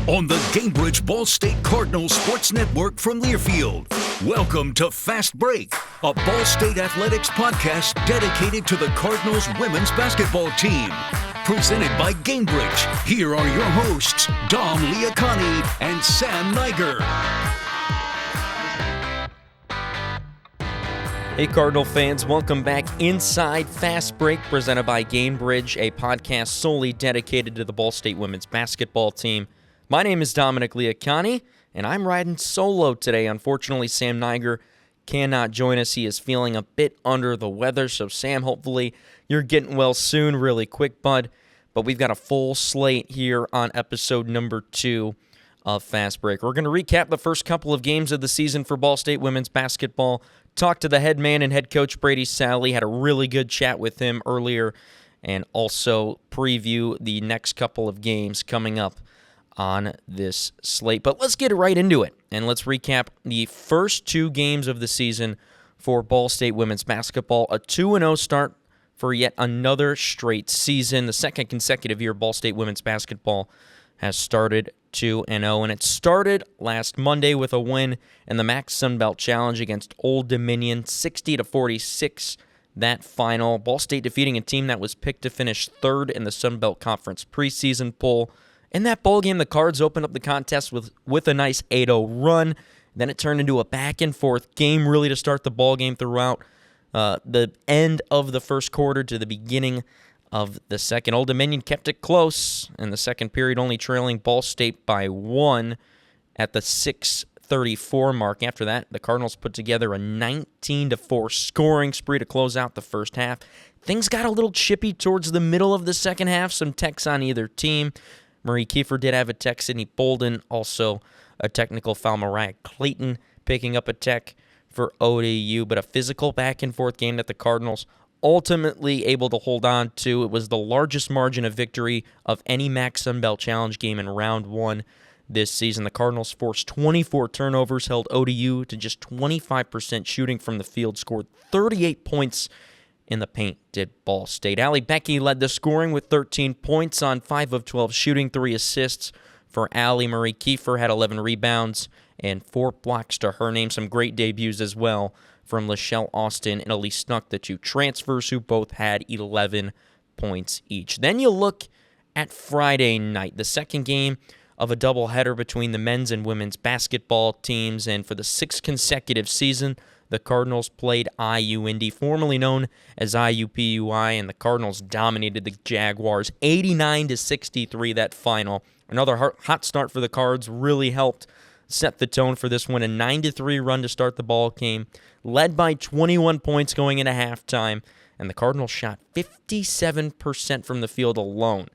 on the Gainbridge Ball State Cardinals Sports Network from Learfield. Welcome to Fast Break, a Ball State athletics podcast dedicated to the Cardinals women's basketball team. Presented by Gainbridge, here are your hosts, Dom Liacani and Sam Niger. Hey Cardinal fans, welcome back inside Fast Break, presented by Gainbridge, a podcast solely dedicated to the Ball State women's basketball team. My name is Dominic Liacani, and I'm riding solo today. Unfortunately, Sam Niger cannot join us. He is feeling a bit under the weather, so Sam, hopefully you're getting well soon, really quick, bud. But we've got a full slate here on episode number 2 of Fast Break. We're going to recap the first couple of games of the season for Ball State women's basketball, talk to the head man and head coach Brady Salley, had a really good chat with him earlier, and also preview the next couple of games coming up on this slate. But let's get right into it, and let's recap the first 2 games of the season for Ball State women's basketball. A 2-0 start for yet another straight season. The second consecutive year Ball State women's basketball has started 2-0, and it started last Monday with a win in the MAC Sun Belt Challenge against Old Dominion, 60-46. That final, Ball State defeating a team that was picked to finish 3rd in the Sun Belt Conference preseason poll. In that bowl game, the Cards opened up the contest with a nice 8-0 run. Then it turned into a back-and-forth game, really, to start the ball game throughout the end of the first quarter to the beginning of the second. Old Dominion kept it close in the second period, only trailing Ball State by 1 at the 6:34 mark. After that, the Cardinals put together a 19-4 scoring spree to close out the first half. Things got a little chippy towards the middle of the second half, some techs on either team. Marie Kiefer did have a tech. Sydney Bolden also a technical foul. Mariah Clayton picking up a tech for ODU, but a physical back-and-forth game that the Cardinals ultimately able to hold on to. It was the largest margin of victory of any MAC Sun Belt Challenge game in round 1 this season. The Cardinals forced 24 turnovers, held ODU to just 25% shooting from the field, scored 38 points in the paint, did Ball State. Allie Becky led the scoring with 13 points on 5 of 12 shooting, 3 assists for Allie. Marie Kiefer had 11 rebounds and 4 blocks to her name. Some great debuts as well from Lachelle Austin and Elise Snuck, the 2 transfers who both had 11 points each. Then you look at Friday night, the second game of a doubleheader between the men's and women's basketball teams, and for the 6th consecutive season, the Cardinals played IU Indy, formerly known as IUPUI, and the Cardinals dominated the Jaguars 89-63 that final. Another hot start for the Cards really helped set the tone for this one. A 9-3 run to start the ball game, led by 21 points going into halftime, and the Cardinals shot 57% from the field alone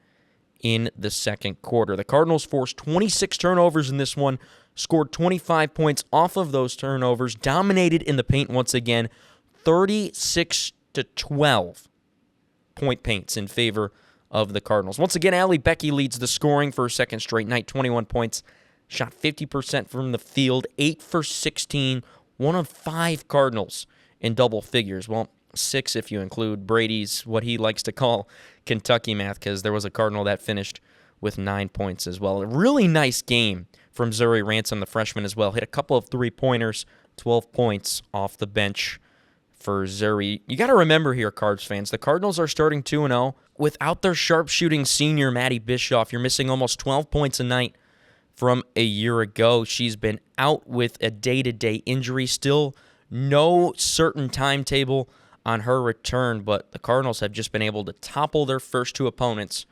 in the second quarter. The Cardinals forced 26 turnovers in this one, scored 25 points off of those turnovers, dominated in the paint once again, 36-12 point paints in favor of the Cardinals. Once again, Allie Becky leads the scoring for a second straight night, 21 points, shot 50% from the field, 8 for 16, one of 5 Cardinals in double figures. Well, 6 if you include Brady's, what he likes to call Kentucky math, because there was a Cardinal that finished with 9 points as well. A really nice game from Zuri Ransom, the freshman, as well. Hit a couple of 3-pointers, 12 points off the bench for Zuri. You got to remember here, Cards fans, the Cardinals are starting 2-0 without their sharpshooting senior, Maddie Bischoff. You're missing almost 12 points a night from a year ago. She's been out with a day-to-day injury. Still no certain timetable on her return, but the Cardinals have just been able to topple their first 2 opponents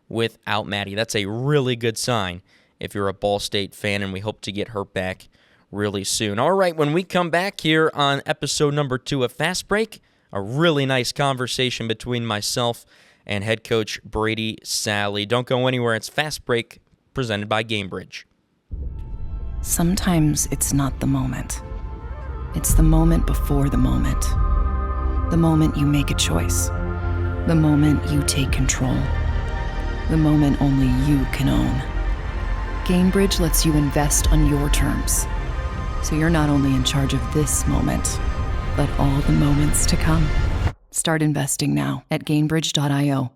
without Maddie. That's a really good sign if you're a Ball State fan, and we hope to get her back really soon. All right, when we come back here on episode number 2 of Fast Break, a really nice conversation between myself and head coach Brady Salley. Don't go anywhere. It's Fast Break, presented by Gainbridge. Sometimes it's not the moment. It's the moment before the moment. The moment you make a choice. The moment you take control. The moment only you can own. Gainbridge lets you invest on your terms, so you're not only in charge of this moment, but all the moments to come. Start investing now at Gainbridge.io.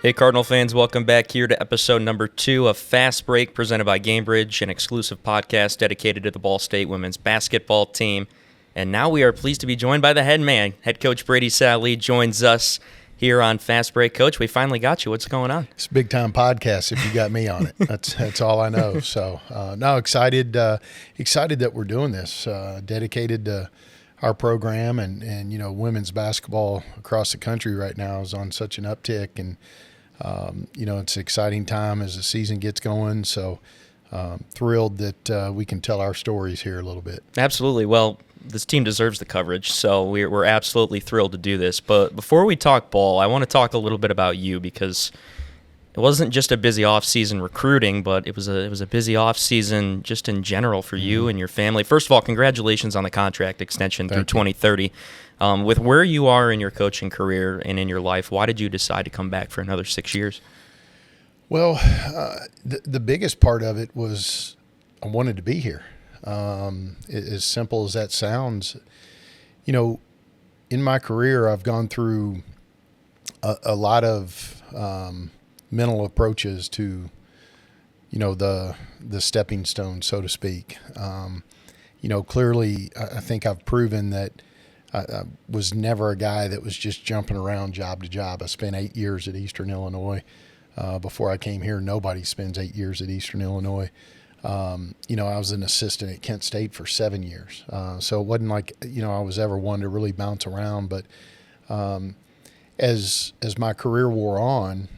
Hey, Cardinal fans, welcome back here to episode number 2 of Fast Break, presented by Gamebridge, an exclusive podcast dedicated to the Ball State women's basketball team. And now we are pleased to be joined by the head man. Head coach Brady Sallee joins us here on Fast Break. Coach, we finally got you. What's going on? It's a big-time podcast if you got me on it. That's all I know. So, no, excited that we're doing this, dedicated to our program. And, you know, women's basketball across the country right now is on such an uptick. And, you know, it's an exciting time as the season gets going. So thrilled that we can tell our stories here a little bit. Absolutely. Well, this team deserves the coverage, so we're absolutely thrilled to do this. But before we talk ball, I want to talk a little bit about you, because it wasn't just a busy off-season recruiting, but it was a busy off-season just in general for you and your family. First of all, congratulations on the contract extension through 2030. With where you are in your coaching career and in your life, why did you decide to come back for another 6 years? Well, the biggest part of it was I wanted to be here. As simple as that sounds, you know, in my career, I've gone through a lot of mental approaches to, you know, the stepping stone, so to speak. You know, clearly, I think I've proven that I was never a guy that was just jumping around job to job. I spent 8 years at Eastern Illinois. Before I came here, nobody spends 8 years at Eastern Illinois. You know, I was an assistant at Kent State for 7 years. So it wasn't like, you know, I was ever one to really bounce around. But as my career wore on,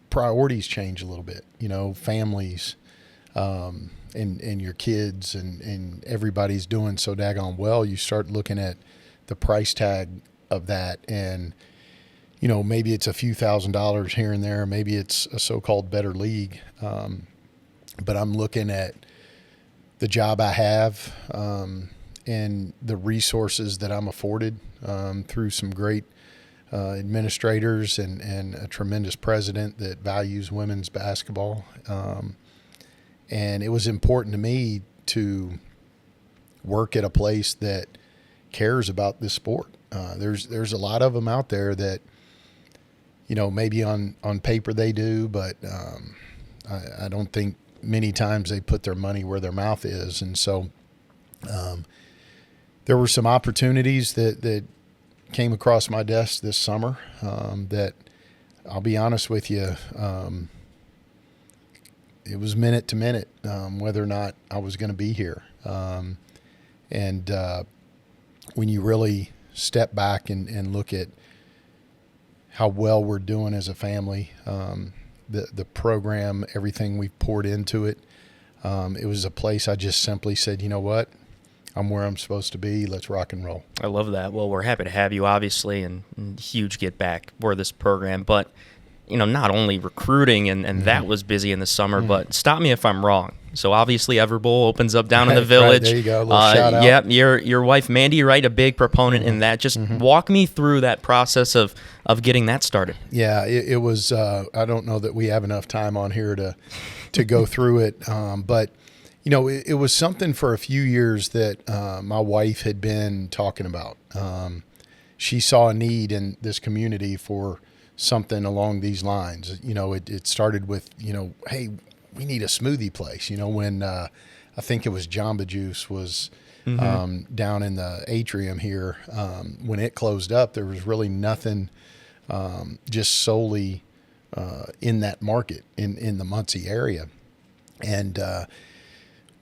priorities change a little bit, you know, families and your kids and everybody's doing so daggone well. You start looking at the price tag of that, and you know, maybe it's a few $1,000s here and there. Maybe it's a so-called better league. But I'm looking at the job I have and the resources that I'm afforded through some great administrators and a tremendous president that values women's basketball. And it was important to me to work at a place that cares about this sport. There's a lot of them out there that, you know, maybe on paper they do, but I don't think many times they put their money where their mouth is. And so there were some opportunities that came across my desk this summer that, I'll be honest with you, it was minute to minute whether or not I was going to be here. And when you really step back and look at how well we're doing as a family, the program, everything we've poured into it. It was a place I just simply said, you know what, I'm where I'm supposed to be. Let's rock and roll. I love that. Well, we're happy to have you, obviously, and huge get back for this program. But, you know, not only recruiting and that was busy in the summer, but stop me if I'm wrong. So obviously Everbowl opens up down in the village. Right, there you go. A little shout out. Yep, your wife Mandy, right, a big proponent in that. Just walk me through that process of getting that started. Yeah, it was. I don't know that we have enough time on here to go through it, but you know, it was something for a few years that my wife had been talking about. She saw a need in this community for something along these lines. You know, it started with, you know, hey, we need a smoothie place. You know, when I think it was Jamba Juice was down in the atrium here, when it closed up, there was really nothing just solely in that market in the Muncie area. And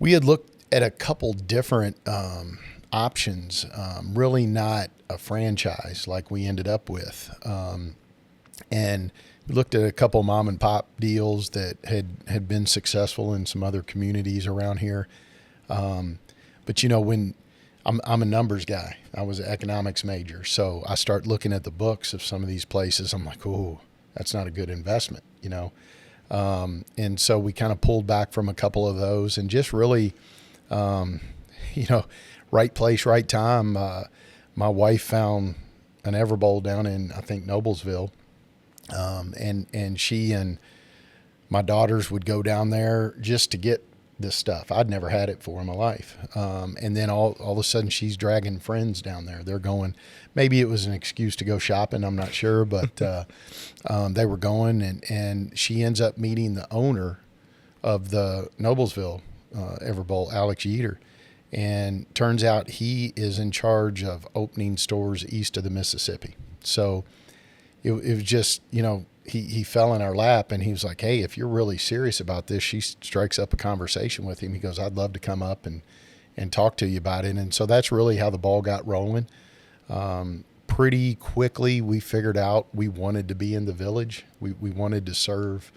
we had looked at a couple different options, really not a franchise like we ended up with. And we looked at a couple mom and pop deals that had been successful in some other communities around here. But you know, when I'm a numbers guy, I was an economics major. So I start looking at the books of some of these places. I'm like, oh, that's not a good investment, you know? And so we kind of pulled back from a couple of those and just really, you know, right place, right time. My wife found an Everbowl down in, I think, Noblesville. And she and my daughters would go down there just to get this stuff. I'd never had it before in my life. And then all of a sudden she's dragging friends down there. They're going, maybe it was an excuse to go shopping, I'm not sure, but they were going, and she ends up meeting the owner of the Noblesville Everbowl, Alex Yeater. And turns out he is in charge of opening stores east of the Mississippi. So it was just, he fell in our lap, and he was like, hey, if you're really serious about this, she strikes up a conversation with him. He goes, I'd love to come up and talk to you about it. And so that's really how the ball got rolling. Pretty quickly, we figured out we wanted to be in the village. We wanted to serve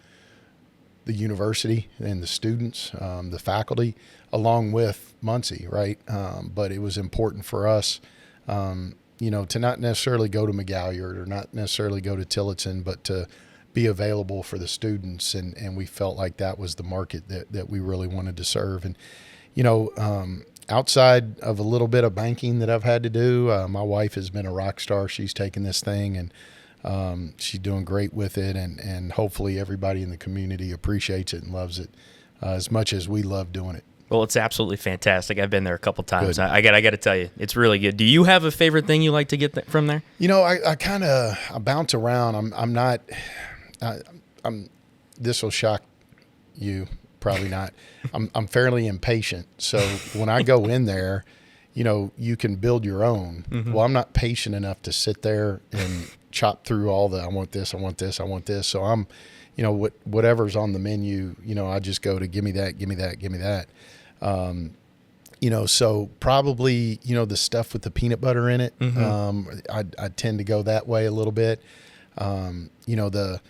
the university and the students, the faculty, along with Muncie, right? But it was important for us, to not necessarily go to McGalliard or not necessarily go to Tillotson, but to be available for the students. And we felt like that was the market that we really wanted to serve. And, outside of a little bit of banking that I've had to do, my wife has been a rock star. She's taken this thing, and she's doing great with it. And hopefully everybody in the community appreciates it and loves it as much as we love doing it. Well, it's absolutely fantastic. I've been there a couple times. I got to tell you, it's really good. Do you have a favorite thing you like to get from there? I bounce around. This will shock you, probably not. I'm fairly impatient. So when I go in there, you can build your own. Mm-hmm. Well, I'm not patient enough to sit there and chop through all I want this, I want this, I want this. So I'm, whatever's on the menu, I just go to give me that, give me that, give me that. So probably, the stuff with the peanut butter in it, mm-hmm. I tend to go that way a little bit. The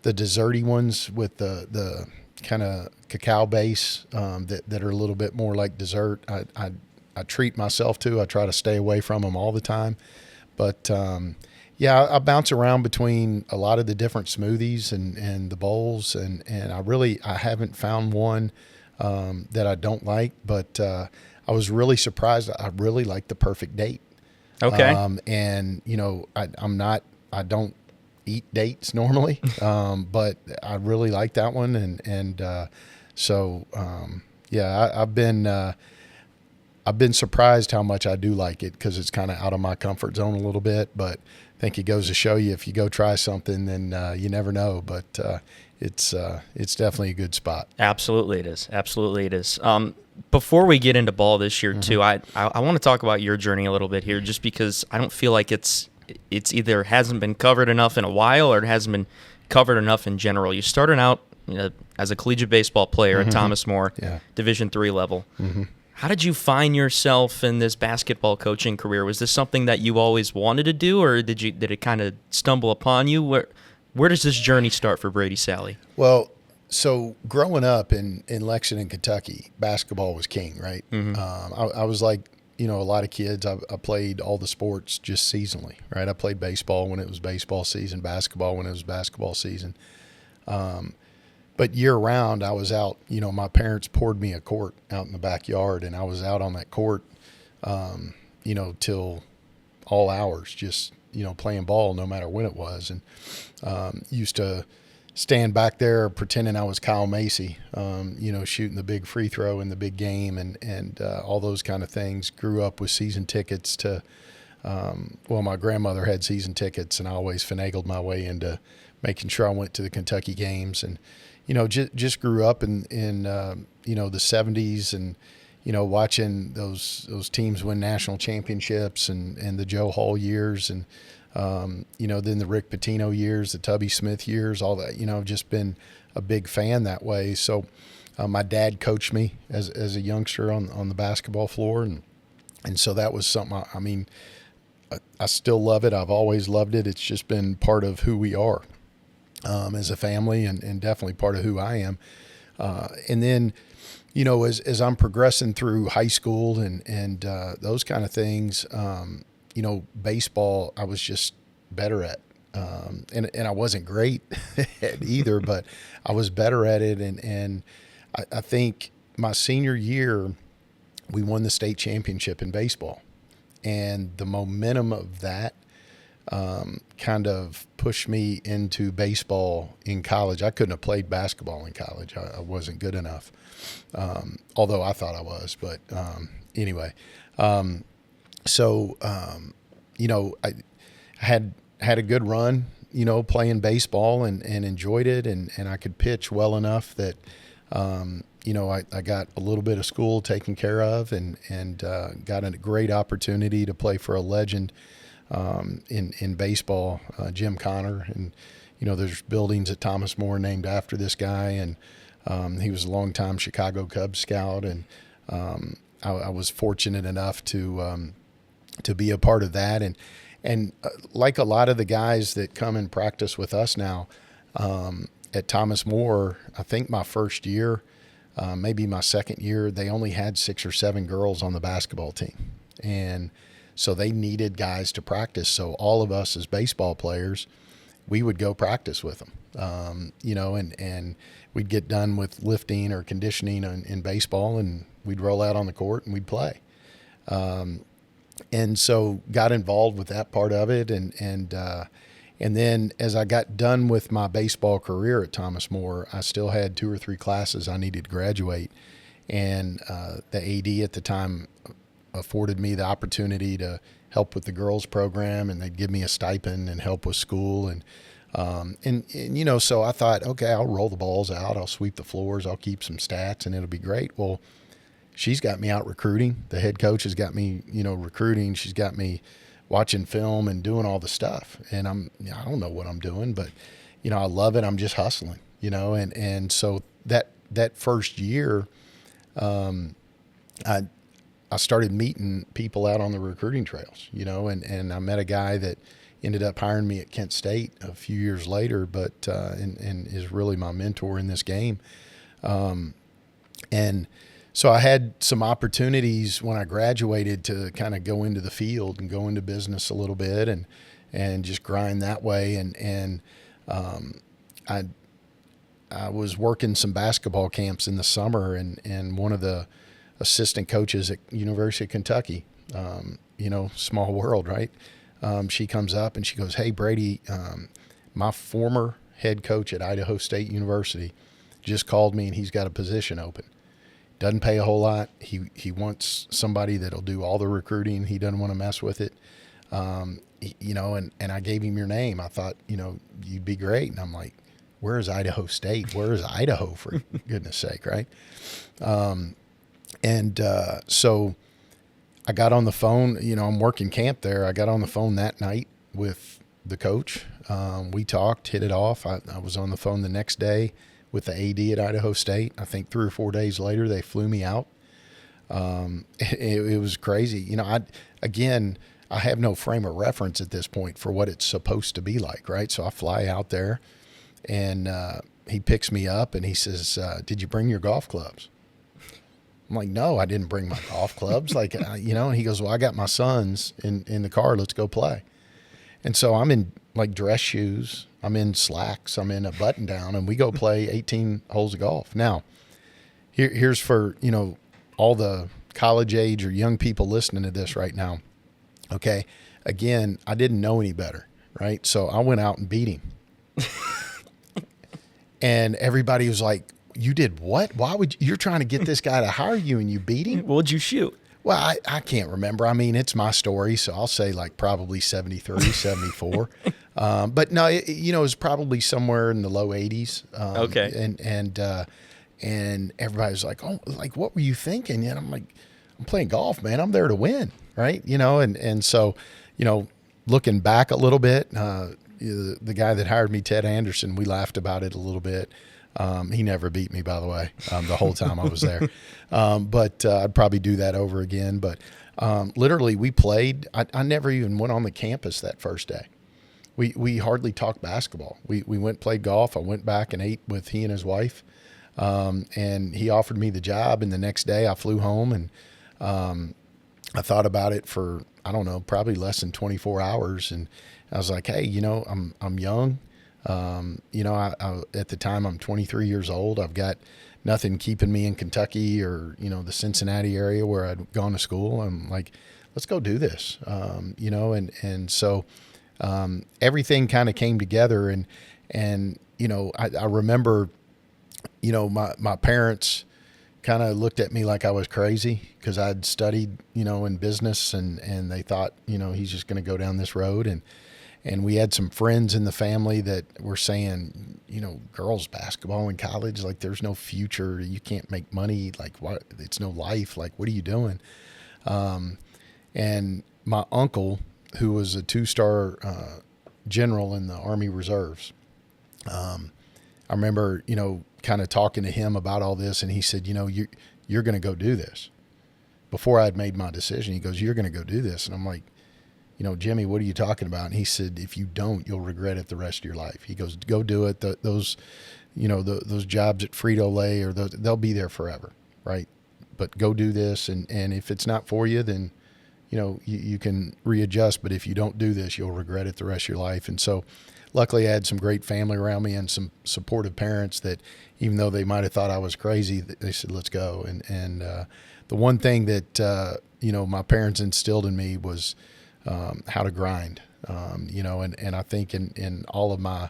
desserty ones with the kind of cacao base, that are a little bit more like dessert. I treat myself to. I try to stay away from them all the time, but, I bounce around between a lot of the different smoothies and the bowls, and I haven't found one that I don't like, but I was really surprised. I really like the Perfect Date. Okay. I don't eat dates normally, but I really like that one, I've been surprised how much I do like it, because it's kind of out of my comfort zone a little bit, but I think it goes to show you, if you go try something, then you never know. But it's definitely a good spot. Absolutely it is. Absolutely it is. Before we get into ball this year, mm-hmm. too, I want to talk about your journey a little bit here, just because I don't feel like it's either hasn't been covered enough in a while, or it hasn't been covered enough in general. You started out as a collegiate baseball player mm-hmm. at Thomas More, Division III level. Mm-hmm. How did you find yourself in this basketball coaching career? Was this something that you always wanted to do, or did it kind of stumble upon you? Where does this journey start for Brady Sally? Well, so growing up in Lexington, Kentucky, basketball was king, right? Mm-hmm. I was like, a lot of kids. I played all the sports just seasonally, right? I played baseball when it was baseball season, basketball when it was basketball season. But year round, I was out. My parents poured me a court out in the backyard, and I was out on that court, till all hours, just playing ball, no matter when it was, and used to stand back there pretending I was Kyle Macy, shooting the big free throw in the big game, and all those kind of things. Grew up with season tickets to. My grandmother had season tickets, and I always finagled my way into making sure I went to the Kentucky games, and. Just grew up in the 70s, and watching those teams win national championships, and the Joe Hall years, and then the Rick Pitino years, the Tubby Smith years, all that. Just been a big fan that way. So my dad coached me as a youngster on the basketball floor, and so that was something. I still love it. I've always loved it. It's just been part of who we are. As a family, and definitely part of who I am. And then, as I'm progressing through high school and those kind of things, baseball, I was just better at. And I wasn't great at either, but I was better at it. And I think my senior year, we won the state championship in baseball. And the momentum of that kind of pushed me into baseball in college. I couldn't have played basketball in college. I wasn't good enough, although I thought I was. But anyway, you know, I had a good run, you know, playing baseball and enjoyed it, and I could pitch well enough that, you know, I got a little bit of school taken care of, and got a great opportunity to play for a legend in baseball, Jim Connor. And, you know, there's buildings at Thomas More named after this guy, and he was a longtime Chicago Cubs scout, and I was fortunate enough to be a part of that. And like a lot of the guys that come and practice with us now at Thomas More, I think my first year, maybe my second year, they only had 6 or 7 girls on the basketball team. And so they needed guys to practice. So all of us as baseball players, we would go practice with them, you know, and we'd get done with lifting or conditioning in baseball, and we'd roll out on the court and we'd play. And so got involved with that part of it. And then as I got done with my baseball career at Thomas More, I still had 2 or 3 classes I needed to graduate. And the AD at the time afforded me the opportunity to help with the girls program, and they'd give me a stipend and help with school. And you know, so I thought, okay, I'll roll the balls out. I'll sweep the floors. I'll keep some stats, and it'll be great. Well, she's got me out recruiting. The head coach has got me, you know, recruiting. She's got me watching film and doing all the stuff. And I don't know what I'm doing, but, you know, I love it. I'm just hustling, you know. And so that first year, I started meeting people out on the recruiting trails, you know, and I met a guy that ended up hiring me at Kent State a few years later, but and is really my mentor in this game. And so I had some opportunities when I graduated to kind of go into the field and go into business a little bit and just grind that way. And I was working some basketball camps in the summer, and one of the assistant coaches at University of Kentucky, you know, small world, right? She comes up and she goes, "Hey, Brady, my former head coach at Idaho State University just called me, and he's got a position open. Doesn't pay a whole lot. He wants somebody that'll do all the recruiting. He doesn't want to mess with it." You know, and I gave him your name. I thought, you know, you'd be great. And I'm like, where is Idaho State? Where is Idaho, for goodness sake, right? So I got on the phone, you know, I'm working camp there. I got on the phone that night with the coach. We talked, hit it off. I was on the phone the next day with the AD at Idaho State. I think 3 or 4 days later, they flew me out. It was crazy. You know, I have no frame of reference at this point for what it's supposed to be like, right? So I fly out there, and he picks me up, and he says, "Did you bring your golf clubs?" I'm like, "No, I didn't bring my golf clubs." Like, you know, and he goes, "Well, I got my sons in the car. Let's go play." And so I'm in like dress shoes. I'm in slacks. I'm in a button down, and we go play 18 holes of golf. Now, here's for, you know, all the college age or young people listening to this right now. Okay. Again, I didn't know any better, right? So I went out and beat him. And everybody was like, "You did what? Why would you're trying to get this guy to hire you and you beat him?" What'd you shoot? Well, I can't remember. I mean, it's my story, so I'll say like probably 73, 74. But no, you know, it was probably somewhere in the low 80s. Okay. And everybody was like, "Oh, like, what were you thinking?" And I'm like, "I'm playing golf, man. I'm there to win." Right. You know, and so, you know, looking back a little bit, the guy that hired me, Ted Anderson, we laughed about it a little bit. He never beat me, by the way, the whole time I was there. But I'd probably do that over again. But literally, we played. I never even went on the campus that first day. We hardly talked basketball. We went played golf. I went back and ate with he and his wife, and he offered me the job. And the next day, I flew home, and I thought about it for, I don't know, probably less than 24 hours. And I was like, "Hey, you know, I'm young. You know, I at the time I'm 23 years old. I've got nothing keeping me in Kentucky or, you know, the Cincinnati area where I'd gone to school. I'm like, let's go do this." You know, and so everything kind of came together. And you know, I remember, you know, my parents kind of looked at me like I was crazy because I'd studied, you know, in business, and they thought, you know, he's just going to go down this road. And we had some friends in the family that were saying, you know, girls basketball in college, like there's no future. You can't make money. Like what? It's no life. Like, what are you doing? And my uncle, who was a 2-star general in the Army Reserves, I remember, you know, kind of talking to him about all this, and he said, you know, you're going to go do this. Before I'd made my decision, he goes, you're going to go do this. And I'm like, you know, Jimmy, what are you talking about? And he said, if you don't, you'll regret it the rest of your life. He goes, go do it. Those jobs at Frito-Lay, or they'll be there forever, right? But go do this, and if it's not for you, then, you know, you can readjust. But if you don't do this, you'll regret it the rest of your life. And so luckily I had some great family around me and some supportive parents that, even though they might have thought I was crazy, they said, let's go. And the one thing that, you know, my parents instilled in me was how to grind, you know, and I think in all of my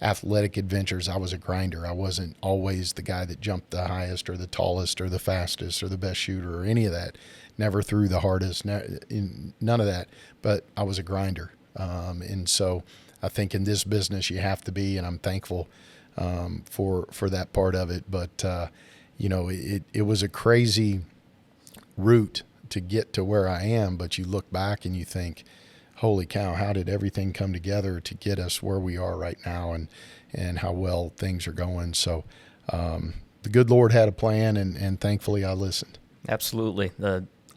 athletic adventures, I was a grinder. I wasn't always the guy that jumped the highest or the tallest or the fastest or the best shooter or any of that. Never threw the hardest, none of that, but I was a grinder. And so I think in this business you have to be, and I'm thankful for that part of it. But, you know, it was a crazy route to get to where I am, but you look back and you think, holy cow, how did everything come together to get us where we are right now, and how well things are going. So the good Lord had a plan, and thankfully I listened. Absolutely.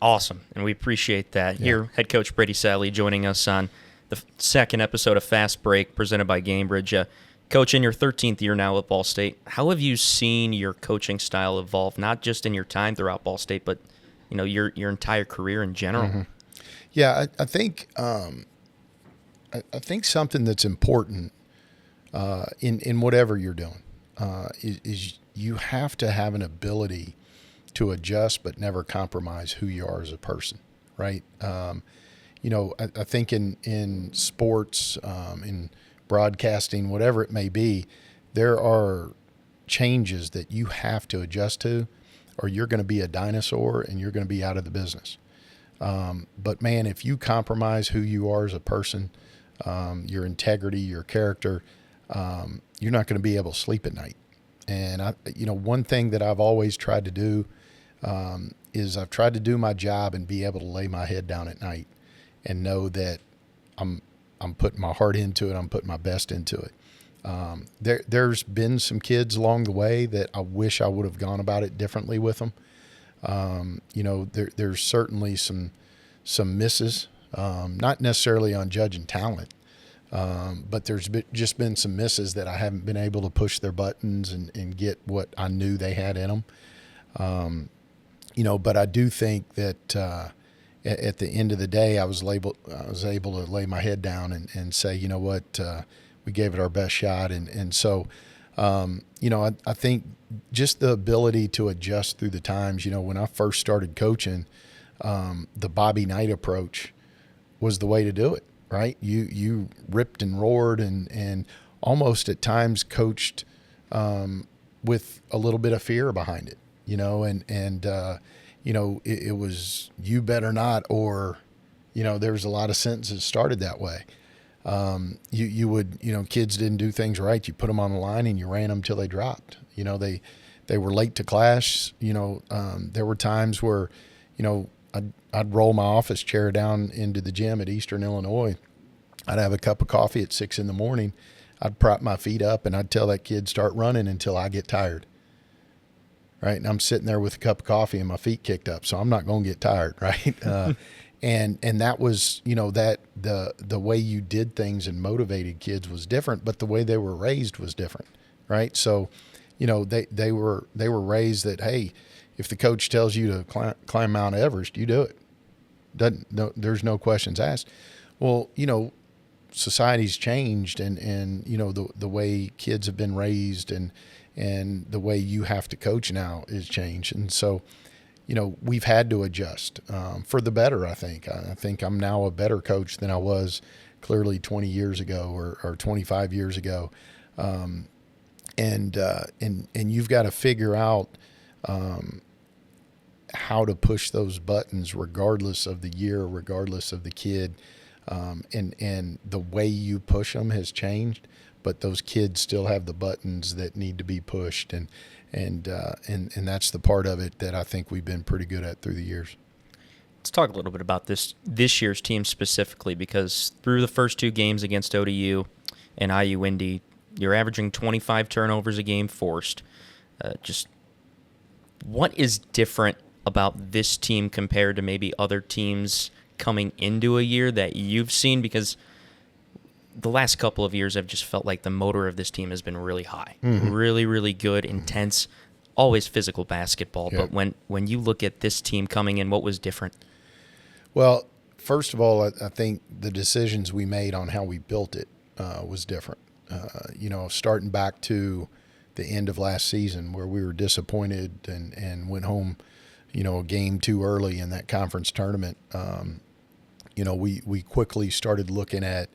Awesome. And we appreciate that. Yeah. Here, head coach Brady Salley joining us on the second episode of Fast Break presented by Gamebridge. Coach, in your 13th year now at Ball State, how have you seen your coaching style evolve, not just in your time throughout Ball State, but, you know, your entire career in general? Mm-hmm. Yeah, I think I think something that's important in whatever you're doing is you have to have an ability to adjust but never compromise who you are as a person, right? You know, I think in sports, in broadcasting, whatever it may be, there are changes that you have to adjust to, or you're going to be a dinosaur and you're going to be out of the business. But man, if you compromise who you are as a person, your integrity, your character, you're not going to be able to sleep at night. And you know, one thing that I've always tried to do is I've tried to do my job and be able to lay my head down at night and know that I'm putting my heart into it. I'm putting my best into it. There's been some kids along the way that I wish I would have gone about it differently with them. You know, there's certainly some misses, not necessarily on judging talent, but there's just been some misses that I haven't been able to push their buttons and get what I knew they had in them. You know, but I do think that at the end of the day, I was able to lay my head down and say, you know what, we gave it our best shot. And so, you know, I think just the ability to adjust through the times. You know, when I first started coaching, the Bobby Knight approach was the way to do it, right? You ripped and roared and almost at times coached with a little bit of fear behind it, you know, and you know, it was you better not, or, you know, there was a lot of sentences started that way. You would, you know, kids didn't do things right. You put them on the line and you ran them till they dropped. You know, they were late to class. You know, there were times where, you know, I'd roll my office chair down into the gym at Eastern Illinois. I'd have a cup of coffee at 6 a.m. I'd prop my feet up and I'd tell that kid start running until I get tired. Right. And I'm sitting there with a cup of coffee and my feet kicked up. So I'm not going to get tired. Right. And that was, you know, that the way you did things and motivated kids was different, but the way they were raised was different. Right. So, you know, they were raised that, hey, if the coach tells you to climb Mount Everest, you do it. There's no questions asked. Well, you know, society's changed and you know, the way kids have been raised and the way you have to coach now is changed. And so, you know, we've had to adjust for the better, I think. I think I'm now a better coach than I was clearly 20 years ago or 25 years ago. And you've got to figure out how to push those buttons regardless of the year, regardless of the kid. And the way you push them has changed, but those kids still have the buttons that need to be pushed. And that's the part of it that I think we've been pretty good at through the years. Let's talk a little bit about this year's team specifically, because through the first 2 games against ODU and IU Indy, you're averaging 25 turnovers a game forced. Just what is different about this team compared to maybe other teams coming into a year that you've seen? Because the last couple of years I've just felt like the motor of this team has been really high, really, really good, intense, always physical basketball. Yeah. But when you look at this team coming in, what was different? Well, first of all, I think the decisions we made on how we built it was different. Starting back to the end of last season where we were disappointed and went home, a game too early in that conference tournament. We quickly started looking at,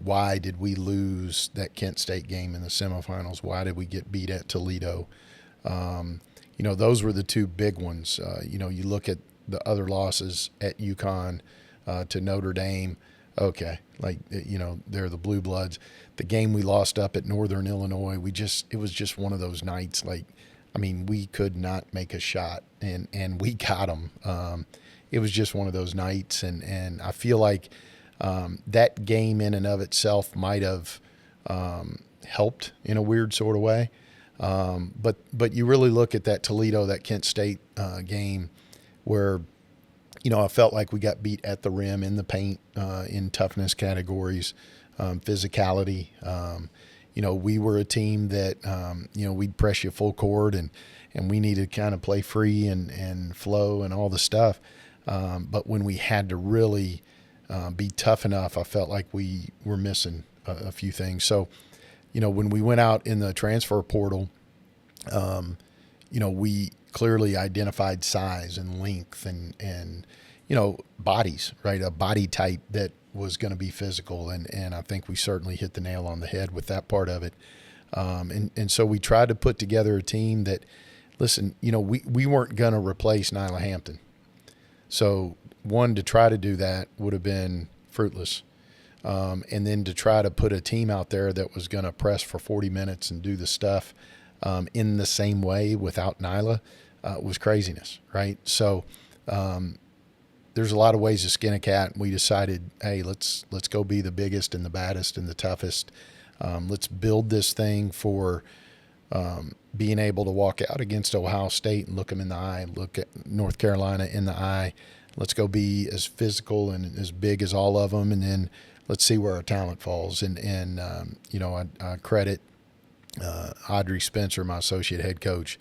why did we lose that Kent State game in the semifinals? Why did we get beat at Toledo? Those were the 2 big ones. You look at the other losses at UConn, to Notre Dame. Okay, they're the Blue Bloods. The game we lost up at Northern Illinois, it was just one of those nights. We could not make a shot, and we got them. It was just one of those nights, and I feel like that game in and of itself might have helped in a weird sort of way. But you really look at that Toledo, that Kent State game where, I felt like we got beat at the rim, in the paint, in toughness categories, physicality. We were a team that, we'd press you full court and we needed to kind of play free and flow and all the stuff. But when we had to really be tough enough, I felt like we were missing a few things. So, when we went out in the transfer portal, we clearly identified size and length and bodies, right? A body type that was going to be physical. And I think we certainly hit the nail on the head with that part of it. And so we tried to put together a team that, listen, we weren't going to replace Nyla Hampton. So to try to do that would have been fruitless. And then to try to put a team out there that was going to press for 40 minutes and do the stuff in the same way without Nyla was craziness, right? So there's a lot of ways to skin a cat, and we decided, hey, let's go be the biggest and the baddest and the toughest. Let's build this thing for being able to walk out against Ohio State and look them in the eye, look at North Carolina in the eye. Let's go be as physical and as big as all of them, and then let's see where our talent falls. And I credit Audrey Spencer, my associate head coach.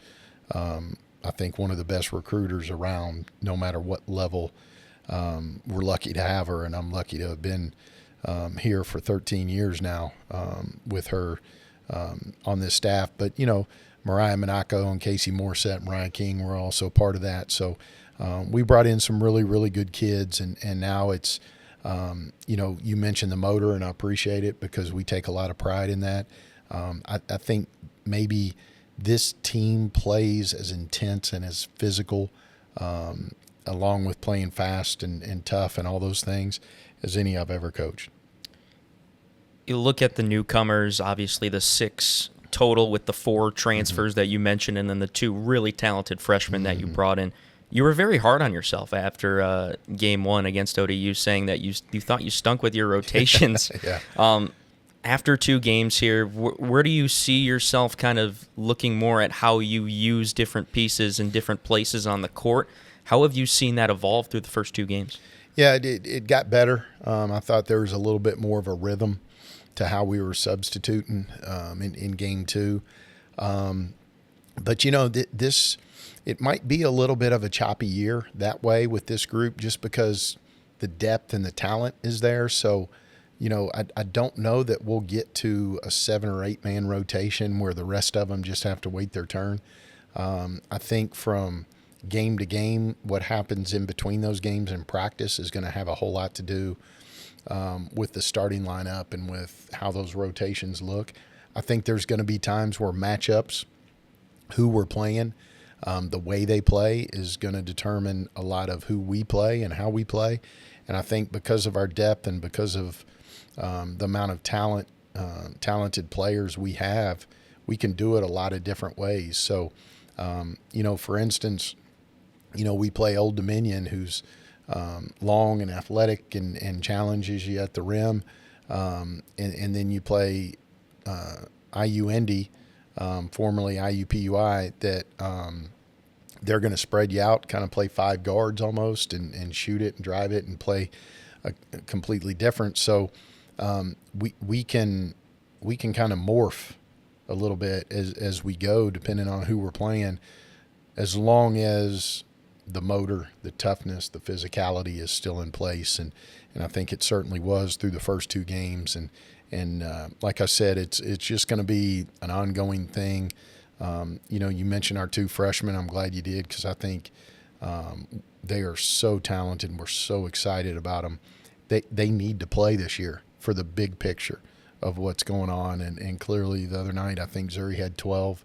I think one of the best recruiters around, no matter what level. We're lucky to have her, and I'm lucky to have been here for 13 years now with her on this staff. But, Mariah Monaco and Casey Morissette and Mariah King were also part of that. So we brought in some really, really good kids, and now it's, you mentioned the motor, and I appreciate it because we take a lot of pride in that. I think maybe this team plays as intense and as physical, along with playing fast and tough and all those things, as any I've ever coached. You look at the newcomers, obviously the 6 total with the 4 transfers that you mentioned, and then the 2 really talented freshmen that you brought in. You were very hard on yourself after game 1 against ODU, saying that you thought you stunk with your rotations. Yeah. After 2 games here, where do you see yourself kind of looking more at how you use different pieces in different places on the court? How have you seen that evolve through the first 2 games? Yeah, it got better. I thought there was a little bit more of a rhythm to how we were substituting in game 2. But, it might be a little bit of a choppy year that way with this group just because the depth and the talent is there. So, I don't know that we'll get to a 7 or 8 man rotation where the rest of them just have to wait their turn. I think from game to game, what happens in between those games in practice is going to have a whole lot to do with the starting lineup and with how those rotations look. I think there's going to be times where matchups, who we're playing, the way they play is going to determine a lot of who we play and how we play. And I think because of our depth and because of the amount of talented players we have, we can do it a lot of different ways. So, for instance, we play Old Dominion, who's long and athletic and challenges you at the rim. And then you play IU Indy, formerly IUPUI, that they're going to spread you out, kind of play 5 guards almost, and shoot it and drive it and play a completely different. So we can kind of morph a little bit as we go, depending on who we're playing, as long as the motor, the toughness, the physicality is still in place. And I think it certainly was through the first 2 games. And like I said, it's just going to be an ongoing thing. You mentioned our 2 freshmen. I'm glad you did, because I think they are so talented and we're so excited about them. They need to play this year for the big picture of what's going on. And clearly the other night, I think Zuri had 12,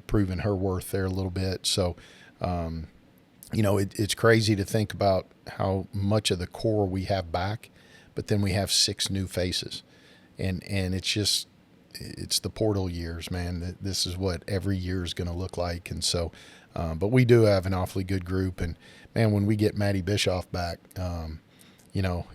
proving her worth there a little bit. So, it's crazy to think about how much of the core we have back, but then we have 6 new faces. And it's the portal years, man. This is what every year is going to look like. And so, but we do have an awfully good group. And, man, when we get Maddie Bischoff back,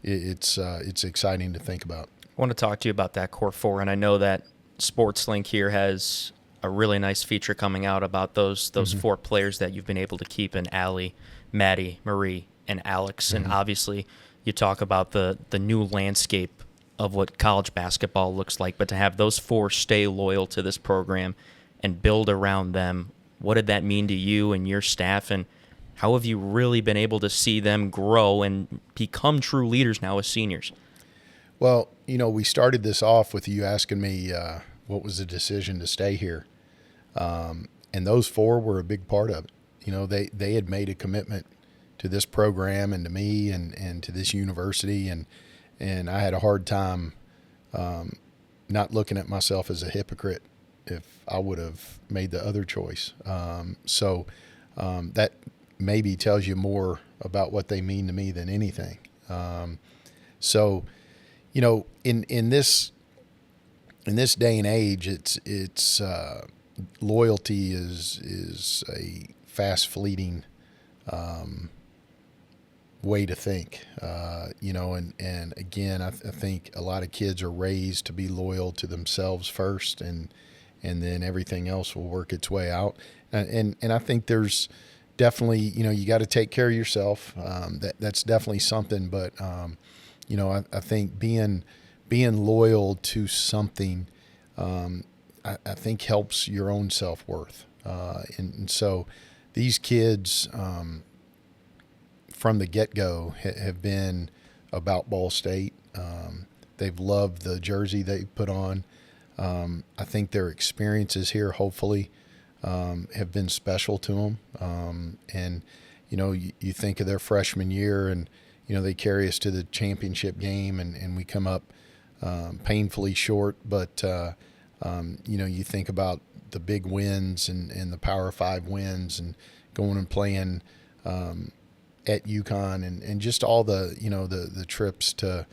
it's exciting to think about. I want to talk to you about that core 4, and I know that SportsLink here has a really nice feature coming out about those 4 players that you've been able to keep in Allie, Maddie, Marie, and Alex. And obviously you talk about the new landscape of what college basketball looks like, but to have those 4 stay loyal to this program and build around them, what did that mean to you and your staff, and how have you really been able to see them grow and become true leaders now as seniors? Well, we started this off with you asking me what was the decision to stay here. And those 4 were a big part of it. They had made a commitment to this program and to me and to this university. And I had a hard time not looking at myself as a hypocrite if I would have made the other choice. So that maybe tells you more about what they mean to me than anything. In this day and age, it's loyalty is a fast fleeting way to think, and again, I think a lot of kids are raised to be loyal to themselves first, and then everything else will work its way out. And I think there's definitely, you got to take care of yourself. That's definitely something, but I think being loyal to something, I think helps your own self-worth. And so these kids, from the get-go, have been about Ball State. They've loved the jersey they put on. I think their experiences here, hopefully, have been special to them. And, you think of their freshman year, and, they carry us to the championship game, and we come up painfully short. But, you think about the big wins and the Power 5 wins, and going and playing at UConn, and just all the, the trips to,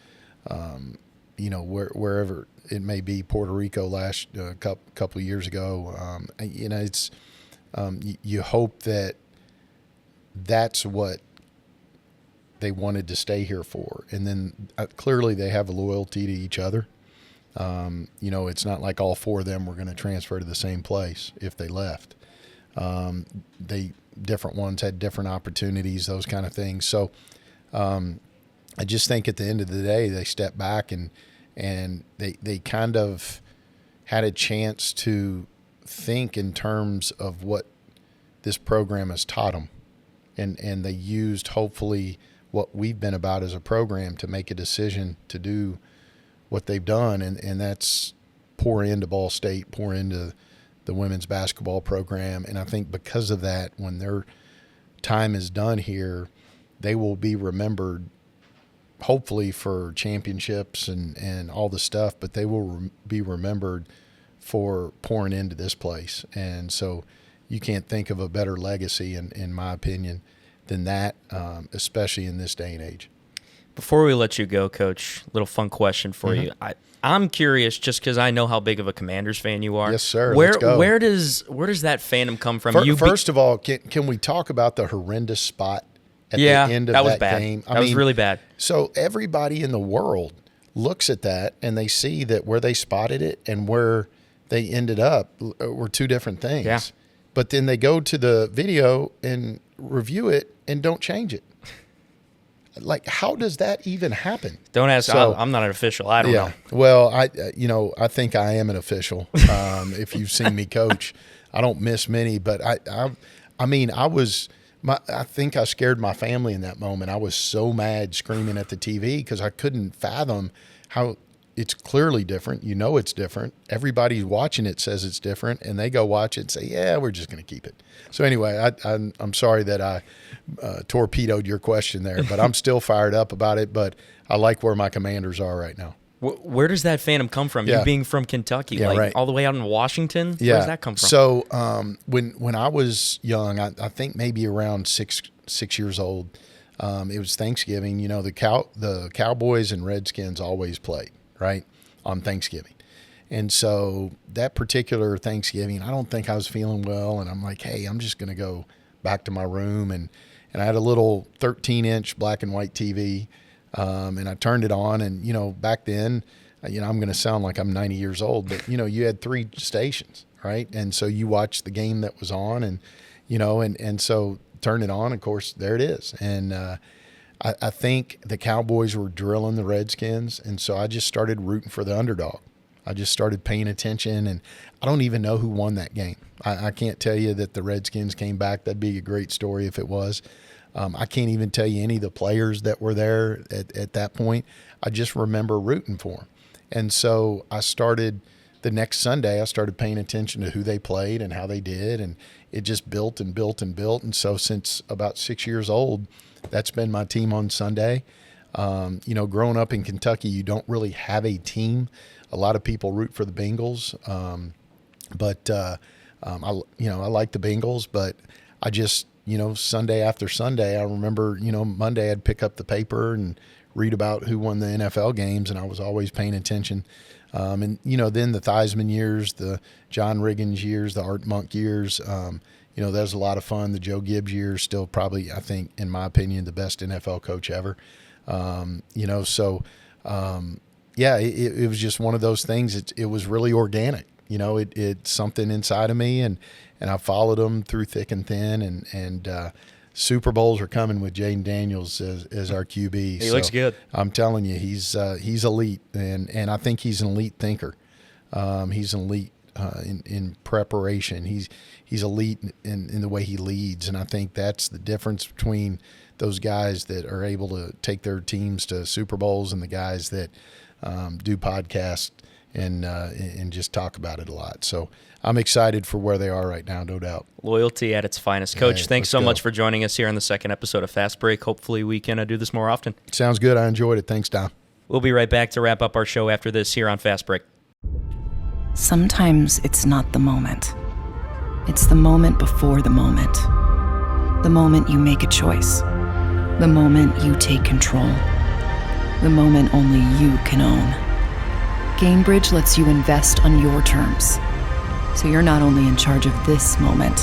wherever it may be, Puerto Rico last couple of years ago. It's you hope that that's what they wanted to stay here for. And then clearly they have a loyalty to each other. It's not like all 4 of them were going to transfer to the same place if they left. Different ones had different opportunities, those kind of things. So I just think at the end of the day, they stepped back and they kind of had a chance to think in terms of what this program has taught them. And they used, hopefully, what we've been about as a program to make a decision to do what they've done. And that's pour into Ball State, pour into the women's basketball program. And I think because of that, when they're time is done here, they will be remembered, hopefully for championships and all the stuff, but they will be remembered for pouring into this place. And so you can't think of a better legacy, in my opinion, than that, especially in this day and age. Before we let you go, Coach, little fun question for you. I'm curious, just because I know how big of a Commanders fan you are. Yes, sir. Let's go. Where does that fandom come from? First of all, can we talk about the horrendous spot at the end of that game? That was really bad. So everybody in the world looks at that and they see that where they spotted it and where they ended up were two different things. Yeah. But then they go to the video and review it and don't change it. Like, how does that even happen? Don't ask. So, I'm not an official. I don't know. Well, I think I am an official. If you've seen me coach, I don't miss many, but I think I scared my family in that moment. I was so mad, screaming at the TV because I couldn't fathom how it's clearly different. You know it's different. Everybody watching it says it's different, and they go watch it and say, yeah, we're just going to keep it. So anyway, I'm sorry that I torpedoed your question there, but I'm still fired up about it, but I like where my Commanders are right now. Where does that fandom come from? Yeah. You being from Kentucky, right. all the way out in Washington? Yeah. Where does that come from? So when I was young, I think maybe around six years old, it was Thanksgiving. You know, the Cowboys and Redskins always played, right, on Thanksgiving. And so that particular Thanksgiving, I don't think I was feeling well, and I'm like, hey, I'm just going to go back to my room. And I had a little 13-inch black and white TV, and I turned it on. And, back then, I'm going to sound like I'm 90 years old, but, you had 3 stations, right? And so you watched the game that was on, and, and so turned it on. Of course, there it is. And I think the Cowboys were drilling the Redskins, and so I just started rooting for the underdog. I just started paying attention, and I don't even know who won that game. I can't tell you that the Redskins came back. That'd be a great story if it was. I can't even tell you any of the players that were there at that point. I just remember rooting for them. And so the next Sunday, I started paying attention to who they played and how they did, and it just built and built and built. And so since about 6 years old, that's been my team on Sunday. Growing up in Kentucky, you don't really have a team. A lot of people root for the Bengals, but I like the Bengals. But I just, Sunday after Sunday, I remember, Monday I'd pick up the paper and read about who won the NFL games, and I was always paying attention. And then the Theismann years, the John Riggins years, the Art Monk years. That was a lot of fun. The Joe Gibbs years, still probably, I think, in my opinion, the best NFL coach ever. Yeah, it was just one of those things. It was really organic. It's something inside of me, and I followed them through thick and thin. And Super Bowls are coming with Jaden Daniels as our QB. He looks good. I'm telling you, he's elite, and I think he's an elite thinker. He's an elite in preparation. He's elite in the way he leads, and I think that's the difference between those guys that are able to take their teams to Super Bowls and the guys that do podcasts and just talk about it a lot. So I'm excited for where they are right now, no doubt. Loyalty at its finest. Coach, Hey, thanks so go. much for joining us here on the second episode of Fast Break. Hopefully we can do this more often. Sounds good. I enjoyed it. Thanks, Dom. We'll be right back to wrap up our show after this here on Fast Break. Sometimes it's not the moment. It's the moment before the moment. The moment you make a choice. The moment you take control. The moment only you can own. GameBridge lets you invest on your terms. So you're not only in charge of this moment,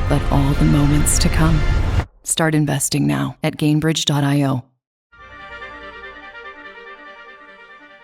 but all the moments to come. Start investing now at GameBridge.io.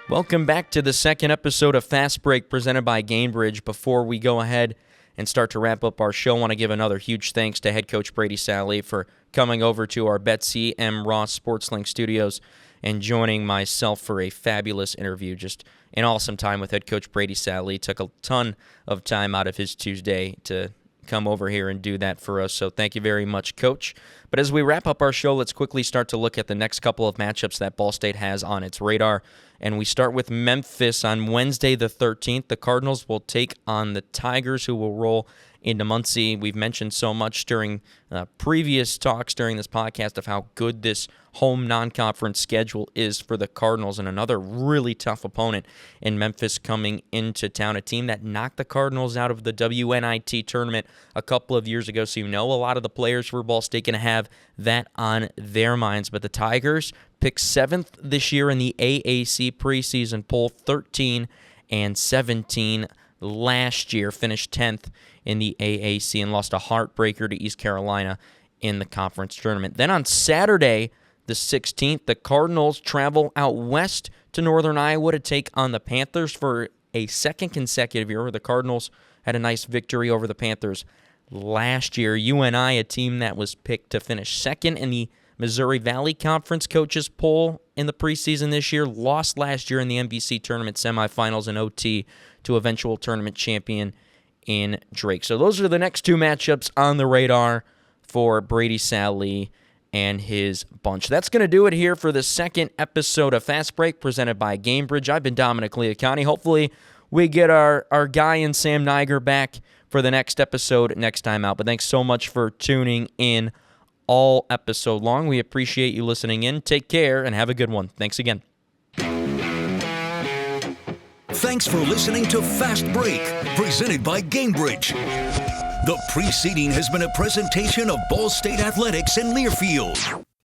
Welcome back to the second episode of Fast Break presented by GameBridge. Before we go ahead and start to wrap up our show, I want to give another huge thanks to head coach Brady Saleh for coming over to our Betsy M. Ross SportsLink studios and joining myself for a fabulous interview. Just an awesome time with head coach Brady Saleh. Took a ton of time out of his Tuesday to come over here and do that for us. So thank you very much, Coach. But as we wrap up our show, let's quickly start to look at the next couple of matchups that Ball State has on its radar. And we start with Memphis on Wednesday the 13th. The Cardinals will take on the Tigers, who will roll into Muncie. We've mentioned so much during previous talks during this podcast of how good this home non-conference schedule is for the Cardinals, and another really tough opponent in Memphis coming into town, a team that knocked the Cardinals out of the WNIT tournament a couple of years ago, so you know a lot of the players for Ball State going to have that on their minds. But the Tigers picked 7th this year in the AAC preseason poll, 13 and 17 last year, finished 10th in the AAC and lost a heartbreaker to East Carolina in the conference tournament. Then on Saturday, the 16th, the Cardinals travel out west to Northern Iowa to take on the Panthers for a second consecutive year where the Cardinals had a nice victory over the Panthers last year. UNI, a team that was picked to finish second in the Missouri Valley Conference coaches poll in the preseason this year, lost last year in the MVC tournament semifinals and OT to eventual tournament champion in Drake. So those are the next two matchups on the radar for Brady Sallee and his bunch. That's going to do it here for the second episode of Fast Break presented by GameBridge. I've been Dominic Leacani. Hopefully we get our guy in Sam Niger back for the next episode next time out. But thanks so much for tuning in all episode long. We appreciate you listening in. Take care and have a good one. Thanks again. Thanks for listening to Fast Break, presented by GameBridge. The preceding has been a presentation of Ball State Athletics in Learfield.